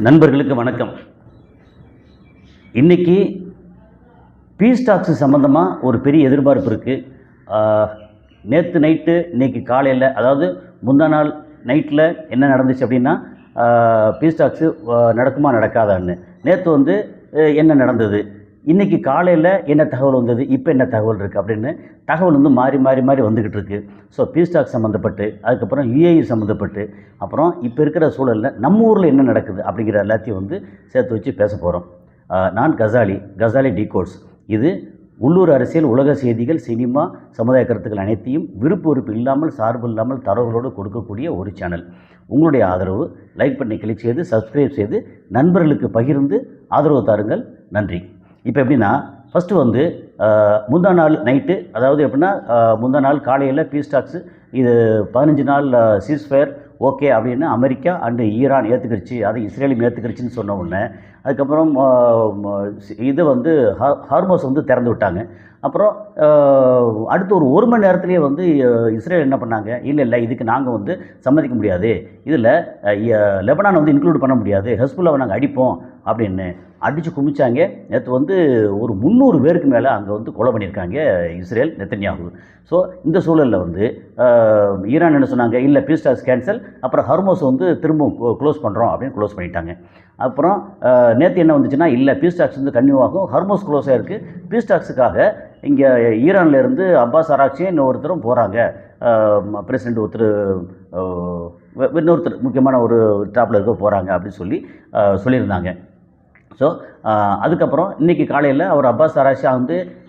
நண்பர்களுக்கு வணக்கம். இன்றைக்கி பீஸ் டாக்ஸ் சம்மந்தமாக ஒரு பெரிய எதிர்பார்ப்பு இருக்குது. நேற்று நைட்டு இன்றைக்கி காலையில், அதாவது முந்தா நாள் நைட்டில் என்ன நடந்துச்சு அப்படின்னா, பீஸ் டாக்ஸு நடக்குமா நடக்காதான்னு. நேற்று என்ன நடந்தது, இன்றைக்கி காலையில் என்ன தகவல் வந்தது, இப்போ என்ன தகவல் இருக்குது அப்படின்னு தகவல் மாறி மாறி மாறி வந்துக்கிட்டு இருக்குது. ஸோ பீஸ் டாக்ஸ் சம்மந்தப்பட்டு, அதுக்கப்புறம் யுஏஇ சம்மந்தப்பட்டு, அப்புறம் இப்போ இருக்கிற சூழலில் நம்ம ஊரில் என்ன நடக்குது அப்படிங்கிற எல்லாத்தையும் சேர்த்து வச்சு பேச போகிறோம். நான் கசாலி டிகோட்ஸ். இது உள்ளூர் அரசியல், உலக செய்திகள், சினிமா, சமுதாய கருத்துக்கள் அனைத்தையும் விருப்பு இல்லாமல், சார்பு இல்லாமல் தரவுகளோடு கொடுக்கக்கூடிய ஒரு சேனல். உங்களுடைய ஆதரவு, லைக் பண்ணி கிளிக் செய்து சப்ஸ்கிரைப் செய்து நண்பர்களுக்கு பகிர்ந்து ஆதரவு தாருங்கள். நன்றி. இப்போ எப்படின்னா, ஃபஸ்ட்டு முந்தா நாள் நைட்டு, அதாவது எப்படின்னா முந்தா நாள் காலையில் பீஸ் டாக்ஸு இது 15 நாள் சீஸ்ஃபயர் ஓகே அப்படின்னு அமெரிக்கா அண்டு ஈரான் ஏற்றுக்கிடுச்சு, அதை இஸ்ரேலும் ஏற்றுக்கிடுச்சின்னு சொன்ன உடனே அதுக்கப்புறம் இது ஹார்மோஸ் திறந்து விட்டாங்க. அப்புறம் அடுத்து ஒரு மணி நேரத்துலேயே இஸ்ரேல் என்ன பண்ணாங்க, இல்லை இதுக்கு நாங்கள் சம்மதிக்க முடியாது, இதில் லெபனான் இன்க்ளூட் பண்ண முடியாது, ஹெஸ்புல்லாவை நாங்கள் அடிப்போம் அப்படின்னு அடித்து குமிச்சாங்க. நேற்று ஒரு 300 பேருக்கு மேலே அங்கே கொலை பண்ணியிருக்காங்க இஸ்ரேல் நெத்தன்யாகு. ஸோ இந்த சூழலில் ஈரான் என்ன சொன்னாங்க, இல்லை பீஸ் டாக்ஸ் கேன்சல், அப்புறம் ஹர்மோஸ் திரும்ப க்ளோஸ் பண்ணுறோம் அப்படின்னு க்ளோஸ் பண்ணிட்டாங்க. அப்புறம் நேற்று என்ன வந்துச்சுன்னா, இல்லை பீஸ் டாக்ஸ் கன்டினியூ ஆகும், ஹர்மோஸ் க்ளோஸாக இருக்குது. பீஸ் டாக்ஸுக்காக இங்கே ஈரான்லேருந்து அப்பாஸ் அராக்சியும் இன்னொருத்தரும் போகிறாங்க, பிரசிடெண்ட் இன்னொருத்தர் முக்கியமான ஒரு டாப்பில் இருக்க போகிறாங்க அப்படின்னு சொல்லியிருந்தாங்க. ஸோ அதுக்கப்புறம் இன்றைக்கி காலையில் அவர் அப்பாஸ் அராக்சி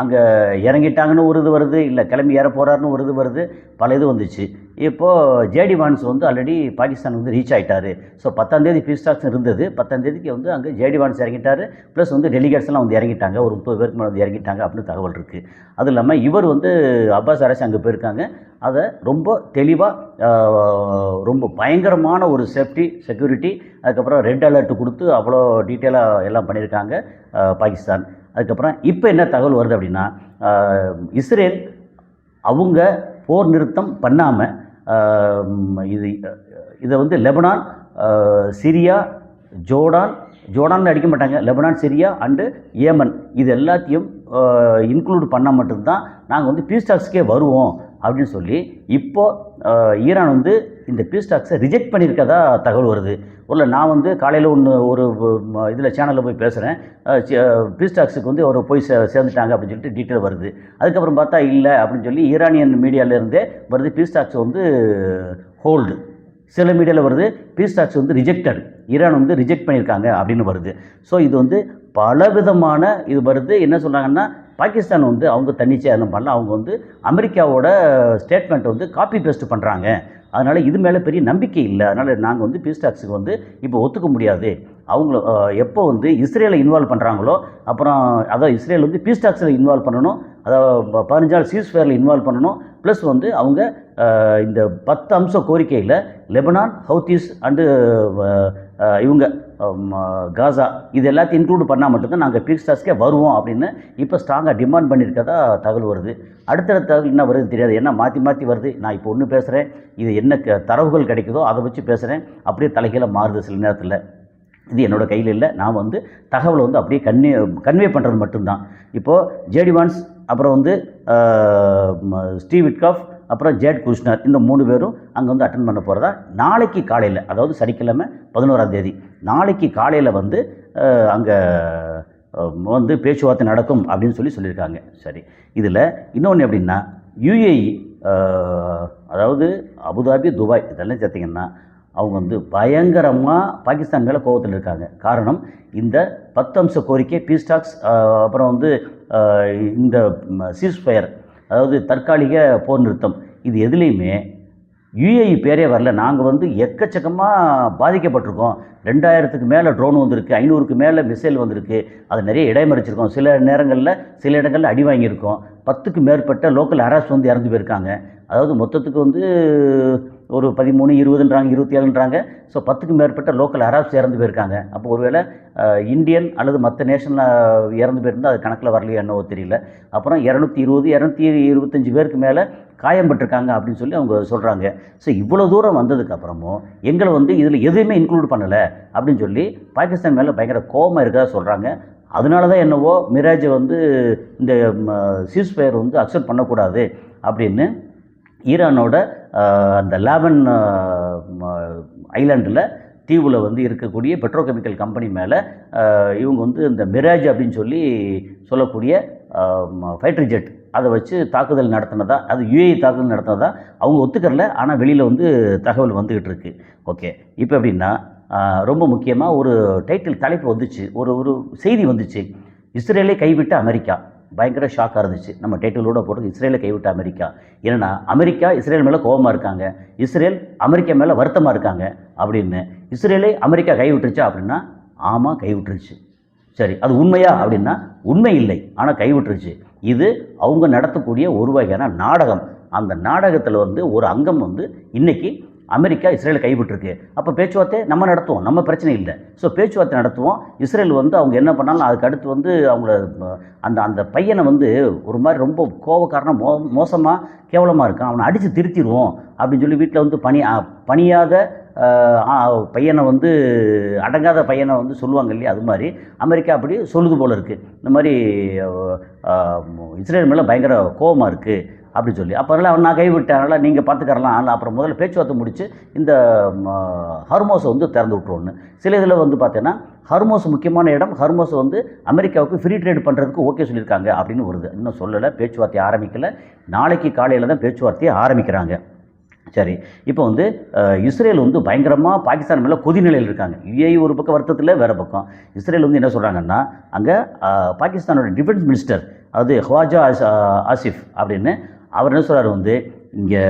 அங்கே இறங்கிட்டாங்கன்னு ஒரு இது வருது, இல்லை கிளம்பி ஏற போகிறாருன்னு ஒரு இது வருது, பல இது வந்துச்சு. இப்போது JD Vance already Pakistan reach ஆகிட்டார். ஸோ 10ஆம் தேதி பீஸ் டாக்ஸ் இருந்தது, 10ஆம் தேதிக்கு அங்கே ஜேடி வான்ஸ் இறங்கிட்டார். ப்ளஸ் டெலிகேட்ஸ்லாம் இறங்கிட்டாங்க, ஒரு 30 பேருக்கு மேலே இறங்கிட்டாங்க அப்படின்னு தகவல் இருக்குது. அது இல்லாமல் இவர் அப்பாஸ் அராக்சி அங்கே போயிருக்காங்க. அதை ரொம்ப தெளிவாக, ரொம்ப பயங்கரமான ஒரு செக்யூரிட்டி, அதுக்கப்புறம் ரெட் அலர்ட் கொடுத்து அவ்வளோ டீட்டெயிலாக எல்லாம் பண்ணியிருக்காங்க பாகிஸ்தான். அதுக்கப்புறம் இப்போ என்ன தகவல் வருது அப்படின்னா, இஸ்ரேல் அவங்க போர் நிறுத்தம் பண்ணாமல் இதை லெபனான், சிரியா, ஜோர்டான் அடிக்க மாட்டாங்க, லெபனான், சிரியா அண்டு ஏமன் இது எல்லாத்தையும் இன்க்ளூட் பண்ணால் மட்டும்தான் நாங்கள் பீஸ் டாக்ஸ்க்கே வருவோம் அப்படின்னு சொல்லி இப்போது ஈரான் இந்த பீஸ் டாக்ஸை ரிஜெக்ட் பண்ணியிருக்கதா தகவல் வருது. நான் காலையில் ஒரு இதில் சேனலில் போய் பேசுகிறேன், பீஸ் டாக்ஸுக்கு அவர் போய் சேர்ந்துட்டாங்க அப்படின்னு சொல்லிட்டு டீட்டெயில் வருது. அதுக்கப்புறம் பார்த்தா இல்லை அப்படின்னு சொல்லி ஈரானியன் மீடியாவிலேருந்தே வருது, பீஸ் டாக்ஸ் ஹோல்டு. சில மீடியாவில் வருது peace talks rejected, Iran reject பண்ணியிருக்காங்க அப்படின்னு வருது. ஸோ இது பலவிதமான இது வருது. என்ன சொல்கிறாங்கன்னா, பாகிஸ்தான் அவங்க தன்னிச்சையாக எதுவும் பண்ணல, அவங்க அமெரிக்காவோட ஸ்டேட்மெண்ட் காப்பி பேஸ்ட் பண்ணுறாங்க, அதனால் இது மேலே பெரிய நம்பிக்கை இல்லை, அதனால் நாங்கள் பீஸ் டாக்ஸுக்கு இப்போ ஒத்துக்க முடியாது. அவங்கள எப்போ இஸ்ரேலை இன்வால்வ் பண்ணுறாங்களோ, அப்புறம் அதாவது இஸ்ரேல் பீஸ் டாக்ஸில் இன்வால்வ் பண்ணணும், அதாவது 15 நாள் சீஸ்ஃபயரில் இன்வால்வ் பண்ணணும். ப்ளஸ் அவங்க இந்த 10 அம்ச கோரிக்கையில் லெபனான், ஹவுத்தீஸ் அண்டு இவங்க காசா இது எல்லாத்தையும் இன்க்ளூட் பண்ணால் மட்டும்தான் நாங்கள் பீஸ் டாக்ஸ்க்கே வருவோம் அப்படின்னு இப்போ ஸ்ட்ராங்காக டிமாண்ட் பண்ணியிருக்கதா தகவல் வருது. அடுத்த தகவல் என்ன வருதுன்னு தெரியாது, ஏன்னா மாற்றி வருது. நான் இப்போ ஒன்று பேசுகிறேன், இது என்ன தரவுகள் கிடைக்குதோ அதை வச்சு பேசுகிறேன், அப்படியே தலைகீழ மாறுது சில நேரத்தில். இது என்னோடய கையில் இல்லை, நான் தகவலை அப்படியே கன்வே பண்ணுறது மட்டும்தான். இப்போது ஜேடி வான்ஸ், அப்புறம் ஸ்டீவ் விட்காஃப், அப்புறம் ஜேட் குஷ்னர், இந்த 3 பேரும் அங்கே அட்டன் பண்ண போகிறதா நாளைக்கு காலையில், அதாவது சனிக்கிழமை 11ஆம் தேதி நாளைக்கு காலையில் அங்கே பேச்சுவார்த்தை நடக்கும் அப்படின்னு சொல்லியிருக்காங்க. சரி, இதில் இன்னொன்று எப்படின்னா, யுஏஇ, அதாவது அபுதாபி, துபாய் இதெல்லாம் சேர்த்திங்கன்னா அவங்க பயங்கரமாக பாகிஸ்தான் மேலே கோபத்தில் இருக்காங்க. காரணம், இந்த 10 அம்ச கோரிக்கை, பீஸ் டாக்ஸ், அப்புறம் இந்த சீஸ்ஃபயர், அதாவது தற்காலிக போர் நிறுத்தம், இது எதுலேயுமே யுஏஇ பேரே வரல. நாங்கள் எக்கச்சக்கமாக பாதிக்கப்பட்டிருக்கோம், 2000க்கு மேலே ட்ரோன் வந்திருக்கு, 500க்கு மேலே மிசைல் வந்திருக்கு, அதை நிறைய இடைமறிச்சிருக்கோம், சில இடங்களில் அடி வாங்கியிருக்கோம், 10க்கு மேற்பட்ட லோக்கல் ஹராஸ் இறந்து போயிருக்காங்க. அதாவது மொத்தத்துக்கு ஒரு 13, 20ன்றாங்க, 27ன்றாங்க. ஸோ 10க்கு மேற்பட்ட லோக்கல் அராப்ஸ் இறந்து போயிருக்காங்க. அப்போ ஒருவேளை இந்தியன் அல்லது மற்ற நேஷனில் இறந்து போயிருந்தால் அது கணக்கில் வரலையோ என்னவோ தெரியல. அப்புறம் 220, 225 பேருக்கு மேலே காயம்பட்டிருக்காங்க அப்படின்னு சொல்லி அவங்க சொல்கிறாங்க. ஸோ இவ்வளோ தூரம் வந்ததுக்கப்புறமும் எங்களை வந்து இதில் எதுவுமே இன்க்ளூட் பண்ணலை அப்படின்னு சொல்லி பாகிஸ்தான் மேலே பயங்கர கோபமாக இருக்கிறதா சொல்கிறாங்க. அதனால தான் என்னவோ மிராஜை வந்து இந்த சீஸ்ஃபயர் வந்து அக்செப்ட் பண்ணக்கூடாது அப்படின்னு ஈரானோட அந்த லேபன் ஐலாண்டில் தீவில் வந்து இருக்கக்கூடிய பெட்ரோகெமிக்கல் கம்பெனி மேலே இவங்க வந்து இந்த மிராஜ் அப்படின்னு சொல்லி சொல்லக்கூடிய ஃபைட்டர் ஜெட் அதை வச்சு தாக்குதல் நடத்தினதா, அது யுஏஇ தாக்குதல் நடத்தினதா அவங்க ஒத்துக்கறல. ஆனால் வெளியில் வந்து தகவல் வந்துக்கிட்டு இருக்கு. ஓகே, இப்போ எப்படின்னா ரொம்ப முக்கியமாக ஒரு டைட்டில் தலைப்பு வந்துச்சு, ஒரு செய்தி வந்துச்சு, இஸ்ரேலை கைவிட்ட அமெரிக்கா. பயங்கர ஷாக்காக இருந்துச்சு. நம்ம டைட்டிலோடு போட்டு இஸ்ரேலை கைவிட்ட அமெரிக்கா. ஏன்னா அமெரிக்கா இஸ்ரேல் மேலே கோபமாக இருக்காங்க, இஸ்ரேல் அமெரிக்கா மேலே வருத்தமாக இருக்காங்க அப்படின்னு. இஸ்ரேலை அமெரிக்கா கைவிட்டுருச்சா அப்படின்னா ஆமாம் கைவிட்டுருச்சு. சரி, அது உண்மையா அப்படின்னா உண்மை இல்லை, ஆனால் கைவிட்டுருச்சு. இது அவங்க நடத்தக்கூடிய ஒரு வகையான நாடகம். அந்த நாடகத்தில் வந்து ஒரு அங்கம் வந்து இன்றைக்கி அமெரிக்கா இஸ்ரேலை கைவிட்டுருக்கு. அப்போ பேச்சுவார்த்தை நம்ம நடத்துவோம், நம்ம பிரச்சனை இல்லை. ஸோ பேச்சுவார்த்தை நடத்துவோம். இஸ்ரேல் வந்து அவங்க என்ன பண்ணாலும் அதுக்கு அடுத்து வந்து அவங்கள அந்த பையனை வந்து ஒரு மாதிரி ரொம்ப கோபக்காரனாக மோசமாக கேவலமாக இருக்கான், அவனை அடித்து திருத்திடுவோம் அப்படின்னு சொல்லி வீட்டில் வந்து பணியாத பையனை வந்து அடங்காத பையனை வந்து சொல்லுவாங்க இல்லையா, அது மாதிரி அமெரிக்கா அப்படி சொல்லுது போல் இருக்குது. இந்த மாதிரி இஸ்ரேல் மேலே பயங்கர கோபமாக இருக்குது அப்படின்னு சொல்லி. அப்போ அதனால் அவன் நான் கைவிட்டேன், அதனால் நீங்கள் பார்த்துக்கறலாம், ஆனால் அப்புறம் முதல்ல பேச்சுவார்த்தை முடித்து இந்த ஹர்மோஸை வந்து திறந்து விட்ருவோன்னு. சில இதில் வந்து பார்த்தீங்கன்னா ஹர்மோஸ் முக்கியமான இடம், ஹர்மோஸை வந்து அமெரிக்காவுக்கு ஃப்ரீ ட்ரேட் பண்ணுறதுக்கு ஓகே சொல்லியிருக்காங்க அப்படின்னு வருது. இன்னும் சொல்லலை, பேச்சுவார்த்தையை ஆரம்பிக்கலை. நாளைக்கு காலையில் தான் பேச்சுவார்த்தையை ஆரம்பிக்கிறாங்க. சரி, இப்போ வந்து இஸ்ரேல் வந்து பயங்கரமாக பாகிஸ்தான் மேலே கொதிநிலையில் இருக்காங்க. யுஏஇ ஒரு பக்கம் வருத்தத்தில், வேறு பக்கம் இஸ்ரேல் வந்து என்ன சொல்கிறாங்கன்னா, அங்கே பாகிஸ்தானோட டிஃபென்ஸ் மினிஸ்டர் அது ஹவாஜா ஆசிஃப் அப்படின்னு அவர் என்ன சொல்கிறார் வந்து, இங்கே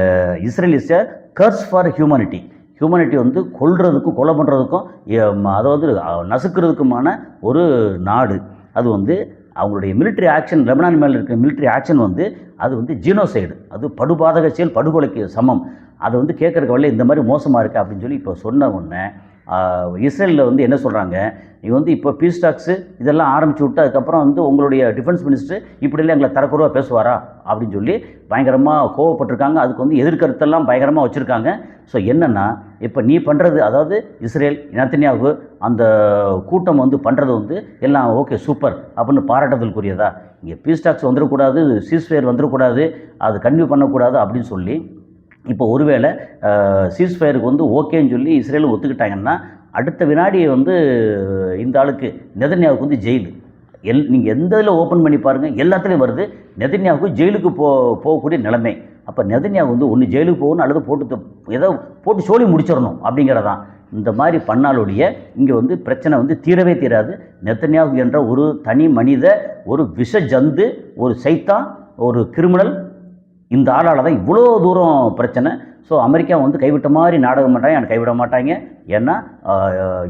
Israel is a curse for humanity. Humanity வந்து கொல்றதுக்கும் கொலை பண்ணுறதுக்கும் அதாவது நசுக்கிறதுக்குமான ஒரு நாடு. அது வந்து அவங்களுடைய மிலிட்ரி ஆக்ஷன், லெபனான் மேலே இருக்க மிலிட்ரி ஆக்ஷன் வந்து அது வந்து ஜீனோசைடு, அது படுபாதக செயல், படுகொலைக்கு சமம். அதை வந்து கேட்குறக்கு வரல இந்த மாதிரி மோசமாக இருக்குது அப்படின்னு சொல்லி இப்போ சொன்ன உடனே இஸ்ரேலில் வந்து என்ன சொல்கிறாங்க, நீ வந்து இப்போ பீஸ் டாக்ஸு இதெல்லாம் ஆரம்பிச்சு விட்டு அதுக்கப்புறம் வந்து உங்களுடைய டிஃபென்ஸ் மினிஸ்டர் இப்படிலாம் எங்களை தரக்குறவாக பேசுவாரா அப்படின்னு சொல்லி பயங்கரமாக கோவப்பட்டிருக்காங்க. அதுக்கு வந்து எதிர்கருத்தெல்லாம் பயங்கரமாக வச்சுருக்காங்க. ஸோ என்னென்னா, இப்போ நீ பண்ணுறது, அதாவது இஸ்ரேல் நெத்தன்யாகு அந்த கூட்டம் வந்து பண்ணுறது வந்து எல்லாம் ஓகே சூப்பர் அப்படின்னு பாராட்டுதலுக்குரியதா, இங்கே பீஸ் டாக்ஸ் வந்துடக்கூடாது, சீஸ்ஃபயர் வந்துடக்கூடாது, அது கன்டினியூ பண்ணக்கூடாது அப்படின்னு சொல்லி இப்போ ஒருவேளை சீஸ்ஃபயருக்கு வந்து ஓகேன்னு சொல்லி இஸ்ரேல் ஒத்துக்கிட்டாங்கன்னா அடுத்த வினாடி வந்து இந்த ஆளுக்கு நெதன்யாவுக்கு வந்து ஜெயிலு. நீங்கள் எந்த இதில் ஓப்பன் பண்ணி பாருங்கள் எல்லாத்துலேயும் வருது, நெதன்யாவுக்கு ஜெயிலுக்கு போகக்கூடிய நிலைமை. அப்போ நெதன்யாவு வந்து ஒன்று ஜெயிலுக்கு போகணும் அல்லது ஏதோ போட்டு சோழி முடிச்சிடணும் அப்படிங்கிறதான். இந்த மாதிரி பண்ணாலுடைய இங்கே வந்து பிரச்சனை வந்து தீரவே தீராது. நெதன்யாகு என்ற ஒரு தனி மனித, ஒரு விஷ ஜந்து, ஒரு சைத்தான், ஒரு கிரிமினல், இந்த ஆளால் தான் இவ்வளோ தூரம் பிரச்சனை. ஸோ அமெரிக்கா வந்து கைவிட்ட மாதிரி நாடகம் பண்ணுறாங்க, எனக்கு கைவிட மாட்டாங்க. ஏன்னா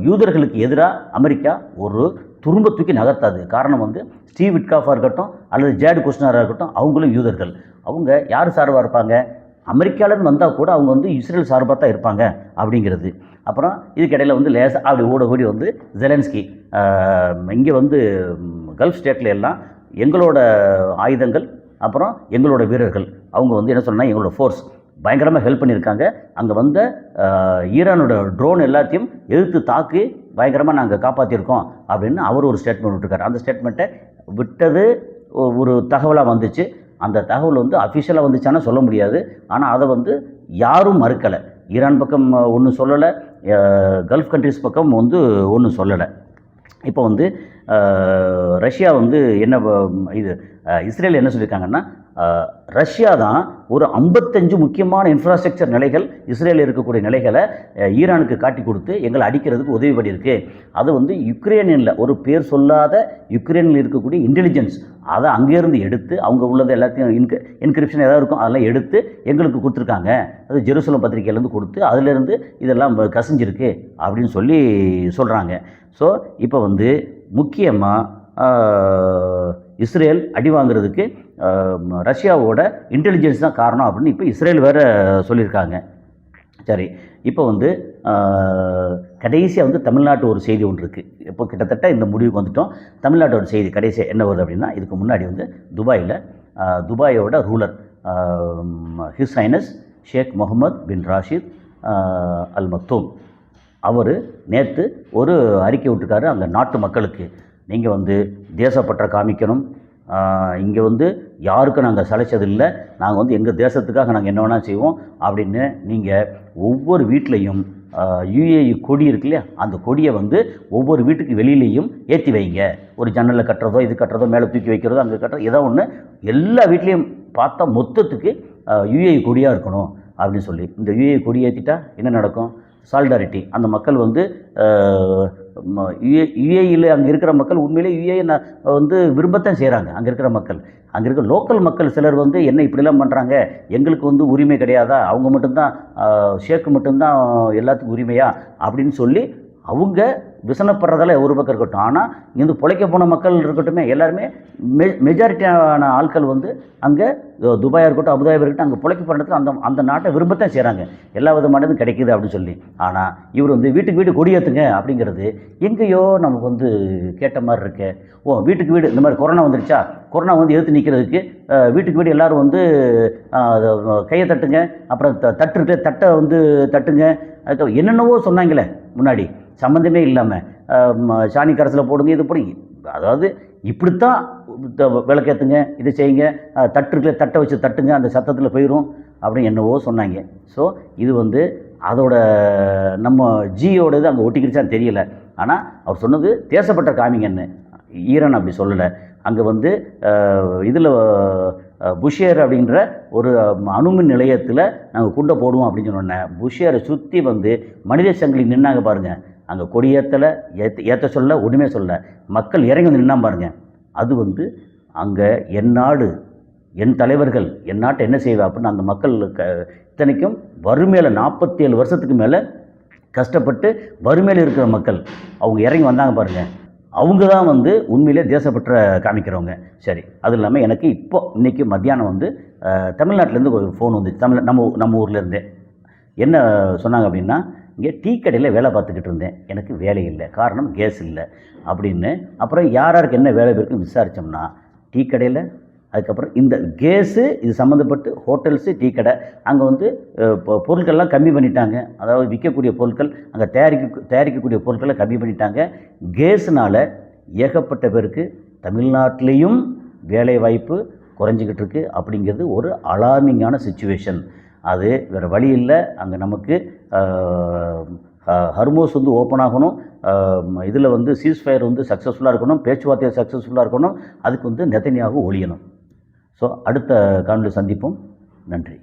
யூதர்களுக்கு எதிராக அமெரிக்கா ஒரு துரும்ப தூக்கி நகர்த்தாது. காரணம் வந்து ஸ்டீவ் விட்காஃபாக இருக்கட்டும் அல்லது ஜேட் குஷ்னராக இருக்கட்டும், அவங்களும் யூதர்கள். அவங்க யார் சார்பாக இருப்பாங்க, அமெரிக்காவிலேருந்து வந்தால் கூட அவங்க வந்து இஸ்ரேல் சார்பாக தான் இருப்பாங்க அப்படிங்கிறது. அப்புறம் இதுக்கிடையில் வந்து லேசாக அப்படி ஓடி வந்து ஜெலன்ஸ்கி இங்கே வந்து கல்ஃப் ஸ்டேட்டில் எல்லாம் எங்களோட ஆயுதங்கள் அப்புறம் எங்களோட வீரர்கள் அவங்க வந்து என்ன சொன்னால் எங்களோட ஃபோர்ஸ் பயங்கரமாக ஹெல்ப் பண்ணியிருக்காங்க. அங்கே வந்த ஈரானோட ட்ரோன் எல்லாத்தையும் எதிர்த்து தாக்கி பயங்கரமாக நாங்கள் காப்பாற்றியிருக்கோம் அப்படின்னு அவர் ஒரு ஸ்டேட்மெண்ட் விட்டுருக்காரு. அந்த ஸ்டேட்மெண்ட்டை விட்டது ஒரு தகவலாக வந்துச்சு. அந்த தகவல் வந்து அஃபிஷியலாக வந்துச்சானா சொல்ல முடியாது. ஆனால் அதை வந்து யாரும் மறுக்கலை. ஈரான் பக்கம் ஒன்றும் சொல்லலை, கல்ஃப் கண்ட்ரிஸ் பக்கம் வந்து ஒன்றும் சொல்லலை. இப்போ வந்து ரஷ்யா வந்து என்ன இது இஸ்ரேல் என்ன சொல்லியிருக்காங்கன்னா, ரஷ்யா தான் ஒரு 55 முக்கியமான இன்ஃப்ராஸ்ட்ரக்சர் நிலைகள், இஸ்ரேலில் இருக்கக்கூடிய நிலைகளை ஈரானுக்கு காட்டி கொடுத்து எங்களை அடிக்கிறதுக்கு உதவி பண்ணியிருக்கு. அது வந்து யுக்ரைனில் ஒரு பேர் சொல்லாத யுக்ரைனில் இருக்கக்கூடிய இன்டெலிஜென்ஸ் அதை அங்கேருந்து எடுத்து அவங்க உள்ளதை எல்லாத்தையும் என்கிரிப்ஷன் ஏதாவது இருக்கும் அதெல்லாம் எடுத்து எங்களுக்கு கொடுத்துருக்காங்க. அது ஜெருசலம் பத்திரிகையிலேருந்து கொடுத்து அதிலேருந்து இதெல்லாம் கசிஞ்சிருக்கு அப்படின்னு சொல்லி சொல்கிறாங்க. ஸோ இப்போ வந்து முக்கியமாக இஸ்ரேல் அடி வாங்கிறதுக்கு ரஷ்யாவோட இன்டெலிஜென்ஸ் தான் காரணம் அப்படின்னு இப்போ இஸ்ரேல் வேறு சொல்லியிருக்காங்க. சரி, இப்போ வந்து கடைசியாக வந்து தமிழ்நாட்டு ஒரு செய்தி ஒன்று இருக்குது. இப்போ கிட்டத்தட்ட இந்த முடிவுக்கு வந்துட்டோம். தமிழ்நாட்டோட செய்தி கடைசியாக என்ன வருது அப்படின்னா, இதுக்கு முன்னாடி வந்து துபாயோட ரூலர் ஹிஸ் ஹைனஸ் ஷேக் முகமது பின் ராஷித் அல் மக்தூம் அவர் நேற்று ஒரு அறிக்கை விட்டுருக்காரு அந்த நாட்டு மக்களுக்கு. நீங்கள் வந்து தேசப்பற்றை காமிக்கணும், இங்கே வந்து யாருக்கும் நாங்கள் சளைச்சதில்லை, நாங்கள் வந்து எங்கள் தேசத்துக்காக நாங்கள் என்ன வேணால் செய்வோம் அப்படின்னு நீங்கள் ஒவ்வொரு வீட்லேயும் யுஏஇ கொடி இருக்கு இல்லையா, அந்த கொடியை வந்து ஒவ்வொரு வீட்டுக்கு வெளியிலையும் ஏற்றி வைங்க. ஒரு ஜன்னலில் கட்டுறதோ இது கட்டுறதோ மேலே தூக்கி வைக்கிறதோ அங்கே கட்டுறதோ ஏதோ ஒன்று எல்லா வீட்லேயும் பார்த்தா மொத்தத்துக்கு யுஏஇ கொடியாக இருக்கணும் அப்படின்னு சொல்லி. இந்த யுஏஇ கொடி ஏற்றிட்டா என்ன நடக்கும்? சாலிடாரிட்டி. அந்த மக்கள் வந்து யுஏஇயில் அங்கே இருக்கிற மக்கள் உண்மையிலே யுஏஇ வந்து விரும்பத்தான் செய்கிறாங்க. அங்கே இருக்கிற மக்கள், அங்கே இருக்கிற லோக்கல் மக்கள் சிலர் வந்து என்ன இப்படிலாம் பண்ணுறாங்க, எங்களுக்கு வந்து உரிமை கிடையாதா, அவங்க மட்டும்தான் ஷேக்கு மட்டும்தான் எல்லாத்துக்கும் உரிமையா அப்படின்னு சொல்லி அவங்க விசனப்படுறதால ஒரு பக்கம் இருக்கட்டும். ஆனால் இங்கே பிழைக்க போன மக்கள் இருக்கட்டுமே, எல்லாருமே மெஜாரிட்டியான ஆட்கள் வந்து அங்கே துபாயாக இருக்கட்டும் அபுதாபியாக இருக்கட்டும் அங்கே பிழைக்க போகிறதுக்கு அந்த நாட்டை விரும்பத்தான் செய்கிறாங்க. எல்லா விதமானதும் கிடைக்கிது அப்படின்னு சொல்லி. ஆனால் இவர் வந்து வீட்டுக்கு வீடு கொடியேற்றுங்க அப்படிங்கிறது எங்கேயோ நமக்கு வந்து கேட்ட மாதிரி இருக்கு. வீட்டுக்கு வீடு இந்த மாதிரி கொரோனா வந்துருச்சா, கொரோனா வந்து எதிர்த்து நிற்கிறதுக்கு வீட்டுக்கு வீடு எல்லோரும் வந்து கையை தட்டுங்க, அப்புறம் தட்டு தட்டை வந்து தட்டுங்க, அதுக்கு என்னென்னவோ சொன்னாங்களே முன்னாடி சம்மந்தமே இல்லாமல் சாணி கரைசலை போடுங்க இது போடுங்க. அதாவது இப்படித்தான் விளக்கேற்றுங்க, இதை செய்யுங்க, தட்டை வச்சு தட்டுங்க, அந்த சத்தத்தில் போயிடும் அப்படின்னு என்னவோ சொன்னாங்க. ஸோ இது வந்து அதோட நம்ம ஜியோட இது அங்கே ஒட்டிக்கிடுச்சான்னு தெரியல. ஆனால் அவர் சொன்னது தேசப்பற்ற காமிங்கன்னு. ஈரான் அப்படி சொல்லலை. அங்கே வந்து இதில் புஷேர் அப்படின்ற ஒரு அணுமின் நிலையத்தில் நாங்கள் குண்டை போடுவோம் அப்படின்னு சொன்னோன்னே புஷேரை சுற்றி வந்து மனித சங்கிலி நின்னாங்க பாருங்கள். அங்கே கொடியேற்றலை, ஏற்ற சொல்ல ஒன்றுமே சொல்ல, மக்கள் இறங்கி வந்து நின்னா பாருங்கள். அது வந்து அங்கே என் நாடு என் தலைவர்கள் என் நாட்டை என்ன செய்வா அப்படின்னு அந்த மக்கள் இத்தனைக்கும் வறுமையில் 47 வருஷத்துக்கு மேலே கஷ்டப்பட்டு வறுமையில் இருக்கிற மக்கள் அவங்க இறங்கி வந்தாங்க பாருங்கள். அவங்க தான் வந்து உண்மையிலே தேசப்பற்ற காமிக்கிறவங்க. சரி, அது இல்லாமல் எனக்கு இன்றைக்கி மத்தியானம் வந்து தமிழ்நாட்டிலேருந்து ஒரு ஃபோன் வந்து நம்ம ஊர்லேருந்தே என்ன சொன்னாங்க அப்படின்னா, இங்கே டீ கடையில் வேலை பார்த்துக்கிட்டு இருந்தேன், எனக்கு வேலை இல்லை, காரணம் கேஸ் இல்லை அப்படின்னு. அப்புறம் யாருக்கு என்ன வேலை இருக்குன்னு விசாரித்தோம்னா டீ கடையில், அதுக்கப்புறம் இந்த கேஸு இது சம்மந்தப்பட்டு ஹோட்டல்ஸு டீ கடை அங்கே வந்து பொருட்கள்லாம் கம்மி பண்ணிட்டாங்க. அதாவது விற்கக்கூடிய பொருட்கள் அங்கே தயாரிக்கக்கூடிய பொருட்களை கம்மி பண்ணிட்டாங்க. கேஸுனால் ஏகப்பட்ட பேருக்கு தமிழ்நாட்டிலையும் வேலை வாய்ப்பு குறைஞ்சிக்கிட்டு இருக்குது. அப்படிங்கிறது ஒரு அலார்மிங்கான சிச்சுவேஷன். அது வேறு வழி இல்லை. அங்கே நமக்கு ஹர்மோஸ் வந்து ஓப்பன் ஆகணும், இதில் வந்து சீஸ்ஃபயர் வந்து சக்ஸஸ்ஃபுல்லாக இருக்கணும், பேச்சுவார்த்தை சக்ஸஸ்ஃபுல்லாக இருக்கணும், அதுக்கு வந்து நெதன்யாகு ஒழியணும். ஸோ அடுத்த காணொளியில் சந்திப்போம். நன்றி.